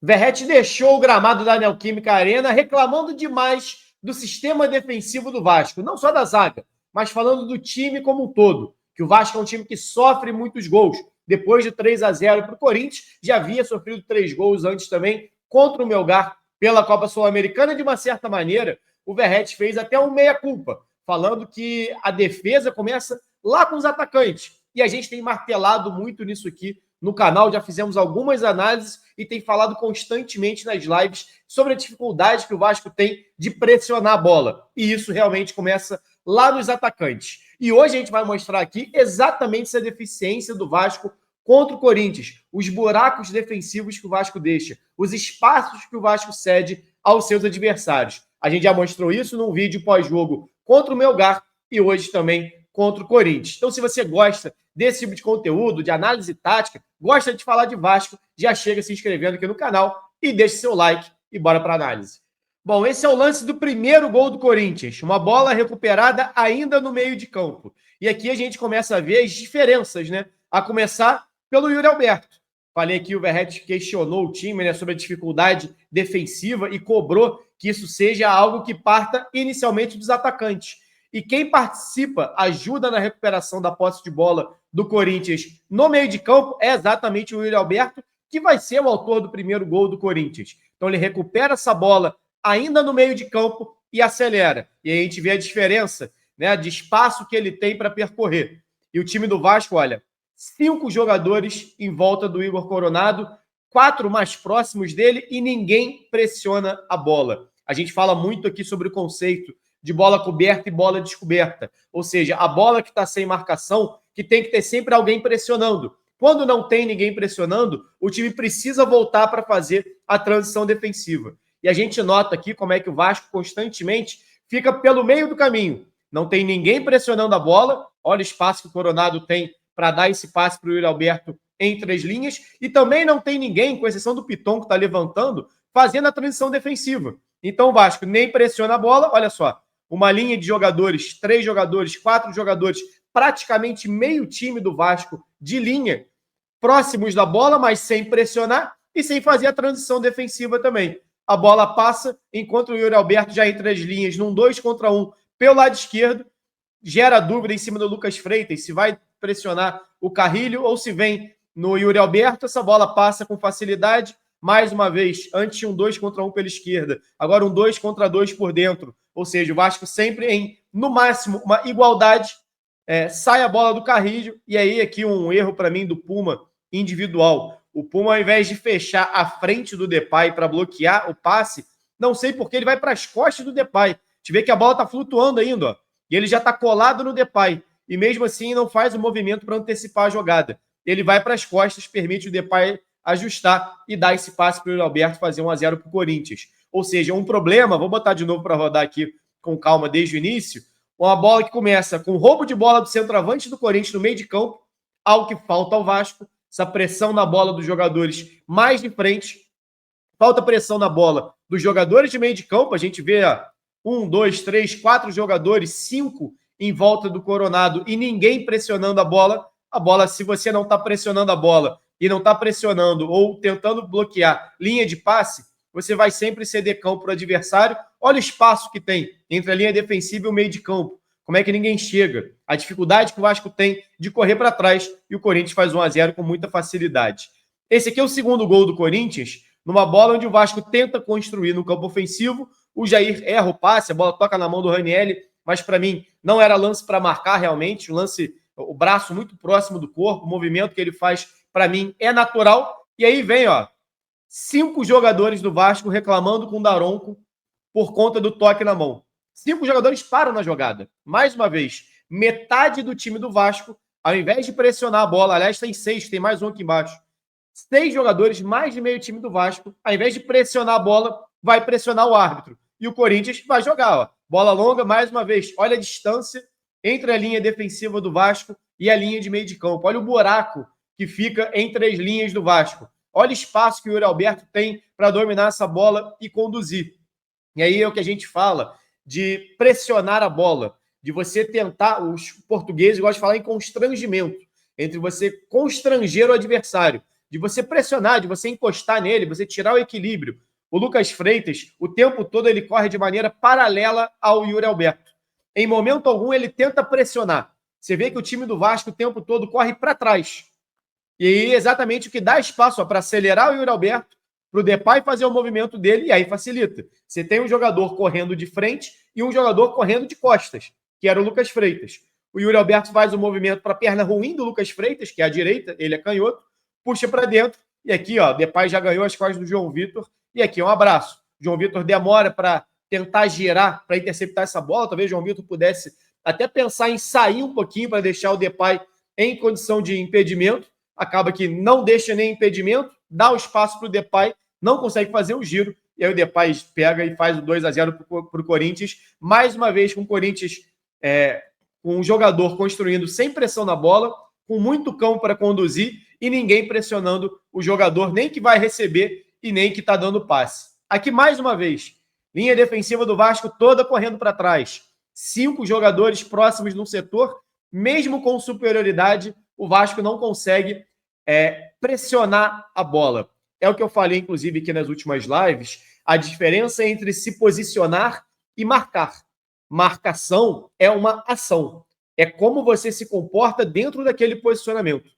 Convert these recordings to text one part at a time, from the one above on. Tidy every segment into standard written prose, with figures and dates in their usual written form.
Verratti deixou o gramado da Neoquímica Arena reclamando demais do sistema defensivo do Vasco. Não só da zaga, mas falando do time como um todo. Que o Vasco é um time que sofre muitos gols. Depois de 3-0 para o Corinthians, já havia sofrido 3 gols antes também contra o Melgar pela Copa Sul-Americana. De uma certa maneira, o Verratti fez até um meia-culpa, falando que a defesa começa lá com os atacantes. E a gente tem martelado muito nisso aqui no canal, já fizemos algumas análises e tem falado constantemente nas lives sobre a dificuldade que o Vasco tem de pressionar a bola. E isso realmente começa lá nos atacantes. E hoje a gente vai mostrar aqui exatamente essa deficiência do Vasco contra o Corinthians, os buracos defensivos que o Vasco deixa, os espaços que o Vasco cede aos seus adversários. A gente já mostrou isso num vídeo pós-jogo contra o Melgar e hoje também contra o Corinthians. Então, se você gosta desse tipo de conteúdo, de análise tática, gosta de falar de Vasco, já chega se inscrevendo aqui no canal e deixa seu like e bora para a análise. Bom, esse é o lance do primeiro gol do Corinthians, uma bola recuperada ainda no meio de campo. E aqui a gente começa a ver as diferenças, né? A começar pelo Yuri Alberto. Falei aqui, o Verratti questionou o time, né, sobre a dificuldade defensiva e cobrou que isso seja algo que parta inicialmente dos atacantes. E quem participa, ajuda na recuperação da posse de bola do Corinthians no meio de campo é exatamente o Yuri Alberto, que vai ser o autor do primeiro gol do Corinthians. Então ele recupera essa bola ainda no meio de campo e acelera. E aí a gente vê a diferença, né, de espaço que ele tem para percorrer. E o time do Vasco, olha, 5 jogadores em volta do Igor Coronado, 4 mais próximos dele e ninguém pressiona a bola. A gente fala muito aqui sobre o conceito de bola coberta e bola descoberta. Ou seja, a bola que está sem marcação, que tem que ter sempre alguém pressionando. Quando não tem ninguém pressionando, o time precisa voltar para fazer a transição defensiva. E a gente nota aqui como é que o Vasco constantemente fica pelo meio do caminho. Não tem ninguém pressionando a bola. Olha o espaço que o Coronado tem para dar esse passe para o Yuri Alberto entre as linhas. E também não tem ninguém, com exceção do Piton, que está levantando, fazendo a transição defensiva. Então o Vasco nem pressiona a bola. Olha só, uma linha de jogadores, 3 jogadores, 4 jogadores, praticamente meio time do Vasco de linha, próximos da bola, mas sem pressionar e sem fazer a transição defensiva também. A bola passa, enquanto o Yuri Alberto já entre as linhas, num 2 contra 1 pelo lado esquerdo, gera dúvida em cima do Lucas Freitas, se vai pressionar o Carrilho ou se vem no Yuri Alberto. Essa bola passa com facilidade, mais uma vez, antes um 2 contra 1 pela esquerda, agora um 2 contra 2 por dentro, ou seja, o Vasco sempre em, no máximo, uma igualdade, sai a bola do Carrilho, e aí aqui um erro para mim do Puma individual. O Puma, ao invés de fechar a frente do Depay para bloquear o passe, não sei porque ele vai para as costas do Depay. A gente vê que a bola está flutuando ainda, ó, e ele já está colado no Depay, e mesmo assim não faz o movimento para antecipar a jogada. Ele vai para as costas, permite o Depay ajustar e dar esse passe para o Alberto fazer 1-0 para o Corinthians. Ou seja, um problema, vou botar de novo para rodar aqui com calma desde o início, uma bola que começa com roubo de bola do centroavante do Corinthians no meio de campo, algo que falta ao Vasco, essa pressão na bola dos jogadores mais de frente, falta pressão na bola dos jogadores de meio de campo, a gente vê 1, 2, 3, 4 jogadores, 5 em volta do Coronado e ninguém pressionando a bola, se você não está pressionando a bola e não está pressionando ou tentando bloquear linha de passe, você vai sempre ceder campo para o adversário. Olha o espaço que tem entre a linha defensiva e o meio de campo. Como é que ninguém chega? A dificuldade que o Vasco tem de correr para trás e o Corinthians faz 1-0 com muita facilidade. Esse aqui é o segundo gol do Corinthians, numa bola onde o Vasco tenta construir no campo ofensivo. O Jair erra o passe, a bola toca na mão do Ranieri, mas para mim não era lance para marcar realmente. O braço muito próximo do corpo, o movimento que ele faz, para mim, é natural. E aí vem, 5 jogadores do Vasco reclamando com o Daronco por conta do toque na mão. 5 jogadores param na jogada. Mais uma vez, metade do time do Vasco, ao invés de pressionar a bola, aliás, tem 6, tem mais um aqui embaixo. 6 jogadores, mais de meio time do Vasco, ao invés de pressionar a bola, vai pressionar o árbitro. E o Corinthians vai jogar, bola longa, mais uma vez. Olha a distância entre a linha defensiva do Vasco e a linha de meio de campo. Olha o buraco que fica entre as linhas do Vasco. Olha o espaço que o Yuri Alberto tem para dominar essa bola e conduzir. E aí é o que a gente fala de pressionar a bola, de você tentar, os portugueses gostam de falar em constrangimento, entre você constranger o adversário. de você pressionar, de você encostar nele, você tirar o equilíbrio. O Lucas Freitas, o tempo todo, ele corre de maneira paralela ao Yuri Alberto. Em momento algum, ele tenta pressionar. Você vê que o time do Vasco o tempo todo corre para trás. E aí, exatamente o que dá espaço para acelerar o Yuri Alberto, para o Depay fazer o movimento dele, e aí facilita. Você tem um jogador correndo de frente e um jogador correndo de costas, que era o Lucas Freitas. O Yuri Alberto faz o movimento para a perna ruim do Lucas Freitas, que é a direita, ele é canhoto, puxa para dentro, e aqui, ó, Depay já ganhou as costas do João Vitor, e aqui um abraço. O João Vitor demora para tentar girar, para interceptar essa bola, talvez o João Vitor pudesse até pensar em sair um pouquinho para deixar o Depay em condição de impedimento, acaba que não deixa nem impedimento, dá o espaço para o Depay, não consegue fazer o giro, e aí o Depay pega e faz o 2-0 para o Corinthians, mais uma vez com o Corinthians com um jogador construindo sem pressão na bola, com muito campo para conduzir e ninguém pressionando o jogador, nem que vai receber e nem que está dando passe. Aqui mais uma vez, linha defensiva do Vasco toda correndo para trás, 5 jogadores próximos no setor, mesmo com superioridade, o Vasco não consegue pressionar a bola. É o que eu falei, inclusive, aqui nas últimas lives, a diferença entre se posicionar e marcar. Marcação é uma ação. É como você se comporta dentro daquele posicionamento.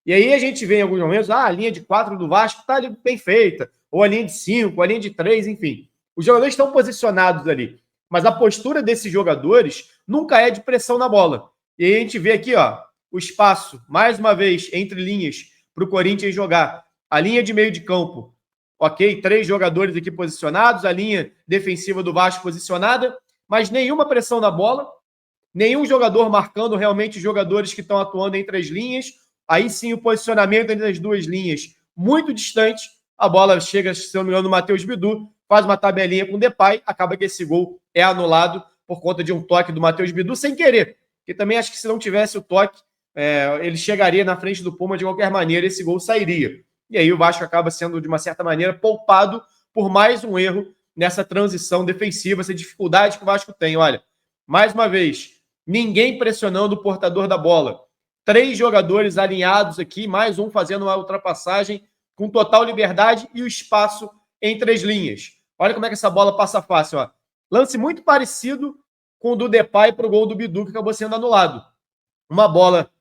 E aí a gente vê em alguns momentos, a linha de 4 do Vasco está bem feita, ou a linha de 5, a linha de 3, enfim. Os jogadores estão posicionados ali. Mas a postura desses jogadores nunca é de pressão na bola. E aí a gente vê aqui, ó, o espaço, mais uma vez, entre linhas, para o Corinthians jogar. A linha de meio de campo, ok, 3 jogadores aqui posicionados, a linha defensiva do Vasco posicionada, mas nenhuma pressão na bola, nenhum jogador marcando realmente os jogadores que estão atuando entre as linhas. Aí sim o posicionamento entre as duas linhas muito distante. A bola chega, se não me engano, no Matheus Bidu, faz uma tabelinha com o Depay, acaba que esse gol é anulado por conta de um toque do Matheus Bidu sem querer. Porque também acho que se não tivesse o toque, ele chegaria na frente do Puma de qualquer maneira, esse gol sairia. E aí o Vasco acaba sendo, de uma certa maneira, poupado por mais um erro nessa transição defensiva, essa dificuldade que o Vasco tem. Olha, mais uma vez, ninguém pressionando o portador da bola. 3 jogadores alinhados aqui, mais um fazendo uma ultrapassagem com total liberdade e o espaço entre as linhas. Olha como é que essa bola passa fácil. Ó. Lance muito parecido com o do Depay para o gol do Bidu, que acabou sendo anulado. Uma bola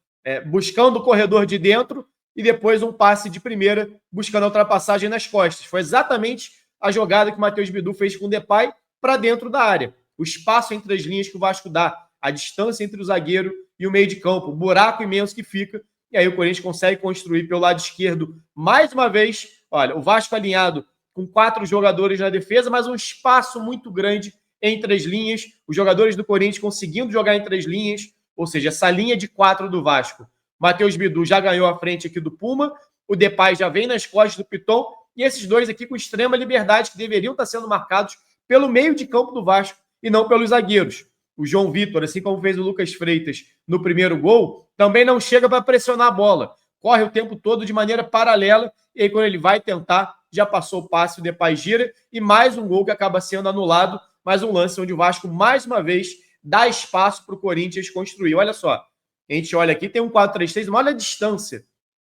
buscando o corredor de dentro e depois um passe de primeira buscando a ultrapassagem nas costas. Foi exatamente a jogada que o Matheus Bidu fez com o Depay para dentro da área. O espaço entre as linhas que o Vasco dá, a distância entre o zagueiro e o meio de campo, o buraco imenso que fica, e aí o Corinthians consegue construir pelo lado esquerdo, mais uma vez, olha, o Vasco alinhado com 4 jogadores na defesa, mas um espaço muito grande entre as linhas, os jogadores do Corinthians conseguindo jogar entre as linhas, ou seja, essa linha de 4 do Vasco. Matheus Bidu já ganhou a frente aqui do Puma, o Depay já vem nas costas do Piton, e esses dois aqui com extrema liberdade, que deveriam estar sendo marcados pelo meio de campo do Vasco e não pelos zagueiros. O João Vitor, assim como fez o Lucas Freitas no primeiro gol, também não chega para pressionar a bola. Corre o tempo todo de maneira paralela, e aí quando ele vai tentar, já passou o passe, o Depay gira, e mais um gol que acaba sendo anulado, mais um lance onde o Vasco, mais uma vez, dá espaço para o Corinthians construir. Olha só, a gente olha aqui, tem um 4-3-3, olha a distância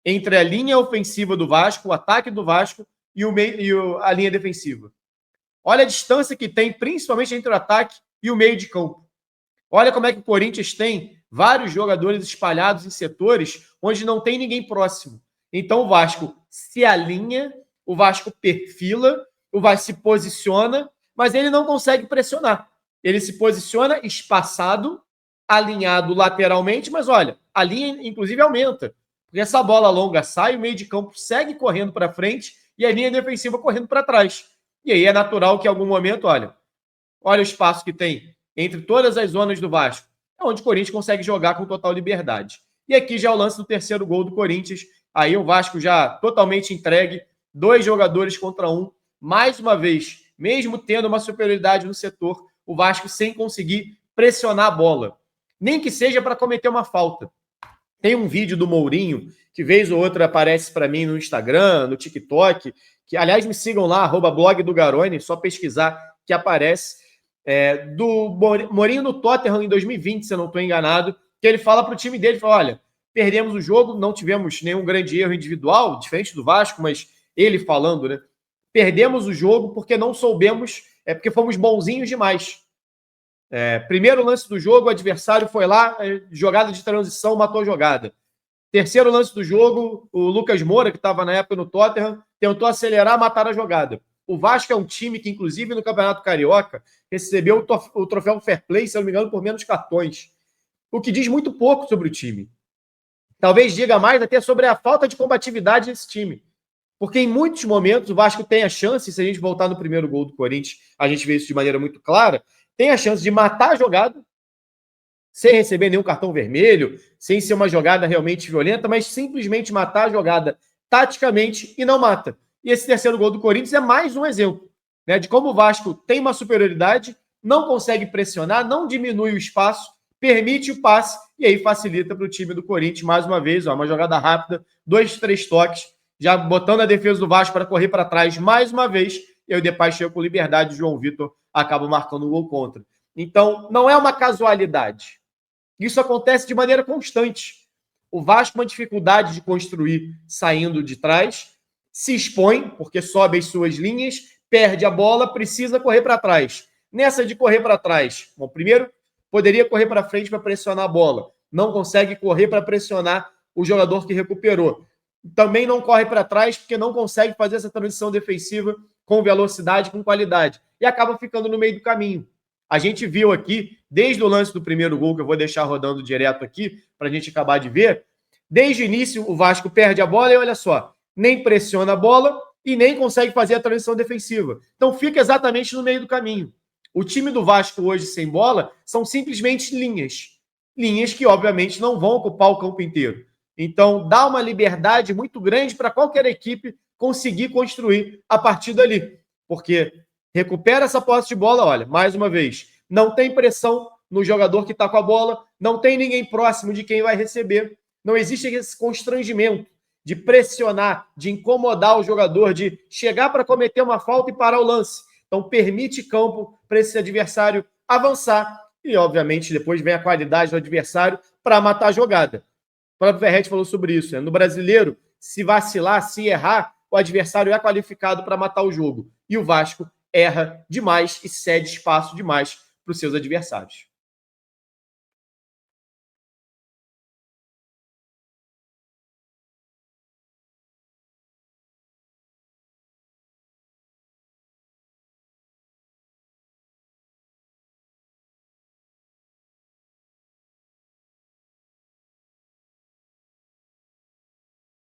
entre a linha ofensiva do Vasco, o ataque do Vasco, e a linha defensiva. Olha a distância que tem, principalmente entre o ataque e o meio de campo. Olha como é que o Corinthians tem vários jogadores espalhados em setores onde não tem ninguém próximo. Então o Vasco se alinha, o Vasco perfila, o Vasco se posiciona, mas ele não consegue pressionar. Ele se posiciona espaçado, alinhado lateralmente, mas olha, a linha inclusive aumenta. Porque essa bola longa sai, o meio de campo segue correndo para frente e a linha defensiva correndo para trás. E aí é natural que em algum momento, olha o espaço que tem entre todas as zonas do Vasco, é onde o Corinthians consegue jogar com total liberdade. E aqui já é o lance do terceiro gol do Corinthians, aí o Vasco já totalmente entregue, 2 jogadores contra 1, mais uma vez, mesmo tendo uma superioridade no setor, o Vasco sem conseguir pressionar a bola, nem que seja para cometer uma falta. Tem um vídeo do Mourinho, que vez ou outra aparece para mim no Instagram, no TikTok, que, aliás, me sigam lá, @blog do Garone, só pesquisar que aparece, do Mourinho no Tottenham em 2020, se eu não estou enganado, que ele fala para o time dele, fala, olha, perdemos o jogo, não tivemos nenhum grande erro individual, diferente do Vasco, mas ele falando, né? Perdemos o jogo porque não soubemos, porque fomos bonzinhos demais. Primeiro lance do jogo, o adversário foi lá, jogada de transição, matou a jogada. Terceiro lance do jogo, o Lucas Moura, que estava na época no Tottenham, tentou acelerar, matar a jogada. O Vasco é um time que, inclusive, no Campeonato Carioca, recebeu o troféu Fair Play, se eu não me engano, por menos cartões. O que diz muito pouco sobre o time. Talvez diga mais até sobre a falta de combatividade desse time. Porque em muitos momentos o Vasco tem a chance, se a gente voltar no primeiro gol do Corinthians, a gente vê isso de maneira muito clara, tem a chance de matar a jogada, sem receber nenhum cartão vermelho, sem ser uma jogada realmente violenta, mas simplesmente matar a jogada taticamente e não mata. E esse terceiro gol do Corinthians é mais um exemplo, né, de como o Vasco tem uma superioridade, não consegue pressionar, não diminui o espaço, permite o passe e aí facilita para o time do Corinthians mais uma vez, uma jogada rápida, 2, 3 toques, já botando a defesa do Vasco para correr para trás mais uma vez, e aí o Depay chega com liberdade, o João Vitor acaba marcando um gol contra. Então, não é uma casualidade. Isso acontece de maneira constante. O Vasco, uma dificuldade de construir saindo de trás, se expõe, porque sobe as suas linhas, perde a bola, precisa correr para trás. Nessa de correr para trás, bom, primeiro, poderia correr para frente para pressionar a bola. Não consegue correr para pressionar o jogador que recuperou. Também não corre para trás porque não consegue fazer essa transição defensiva com velocidade, com qualidade. E acaba ficando no meio do caminho. A gente viu aqui, desde o lance do primeiro gol, que eu vou deixar rodando direto aqui, para a gente acabar de ver, desde o início o Vasco perde a bola e olha só, nem pressiona a bola e nem consegue fazer a transição defensiva. Então fica exatamente no meio do caminho. O time do Vasco hoje sem bola são simplesmente linhas. Linhas que, obviamente, não vão ocupar o campo inteiro. Então, dá uma liberdade muito grande para qualquer equipe conseguir construir a partir dali. Porque recupera essa posse de bola, olha, mais uma vez, não tem pressão no jogador que está com a bola, não tem ninguém próximo de quem vai receber, não existe esse constrangimento de pressionar, de incomodar o jogador, de chegar para cometer uma falta e parar o lance. Então, permite campo para esse adversário avançar e, obviamente, depois vem a qualidade do adversário para matar a jogada. O próprio Verratti falou sobre isso. Né? No brasileiro, se vacilar, se errar, o adversário é qualificado para matar o jogo. E o Vasco erra demais e cede espaço demais para os seus adversários.